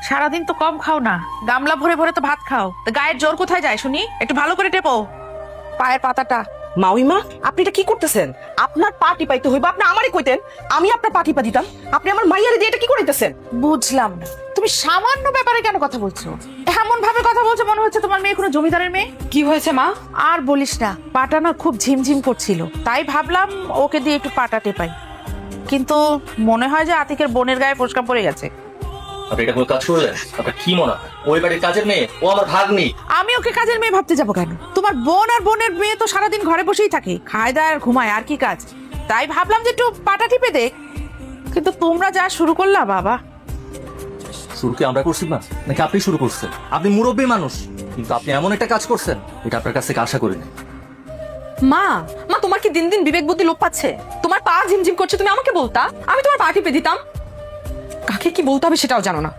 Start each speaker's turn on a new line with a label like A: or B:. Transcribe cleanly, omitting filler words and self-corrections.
A: সারাদিন তো কম খাও না, গামলা ভরে ভরে তো ভাত খাও, তো গায়ের জোর কোথায় যায় শুনি? একটু ভালো করে টেপো পায়ের পাতাটা।
B: মাউইমা, আপনি এটা কি করতেছেন? আপনার পা টিপাইতে হইব, আপনি আমারই কইতেন, আমি আপনার পা টিপা দিতাম। আপনি আমার মাইয়ারে দিয়ে এটা কি করাইতেছেন?
A: বুঝলাম না, তুমি সামান্য ব্যাপারে কেন কথা বলছো? এমন ভাবে কথা বলছো মনে হচ্ছে তোমার মেয়ে কোনো জমিদারের মেয়ে।
B: কি হয়েছে মা?
A: আর বলিস না, পাটা না খুব ঝিমঝিম করছিল, তাই ভাবলাম ওকে দিয়ে একটু পাটা টেপাই, কিন্তু মনে হয় যে আতিকের বোনের গায়ে ফোসকা পড়ে গেছে।
C: আপনি এটা কোনো কাজ করলেন? আপনার কি মনে হয় ওই বাড়ির কাজের মেয়ে? ও আমার ভাগ্নি।
A: আমি ওকে কাজের মেয়ে ভাবতে যাবো কেন? তোমার বোন আর বোনের মেয়ে তো সারাদিন ঘরে বসেই থাকে, খায় দায় আর ঘুমায়, আর কি কাজ? তাই ভাবলাম যে একটু পাটা টিপে দেখ, কিন্তু তোমরা যা শুরু করলা বাবা।
C: শুরু কি আমরা করছি না, নাকি আপনি শুরু করছেন? আপনি মুরব্বী মানুষ, কিন্তু আপনি এমন একটা কাজ করছেন এটা আপনার কাছ থেকে আশা করিনি।
B: মা, মা তোমার কি দিন দিন বিবেক বুদ্ধি লোপ পাচ্ছে? তোমার পা ঝিমঝিম করছে, তুমি আমাকে বলতা, আমি তোমার পা টিপে দিতাম। কাকে কি বলতে হবে সেটাও জানো না।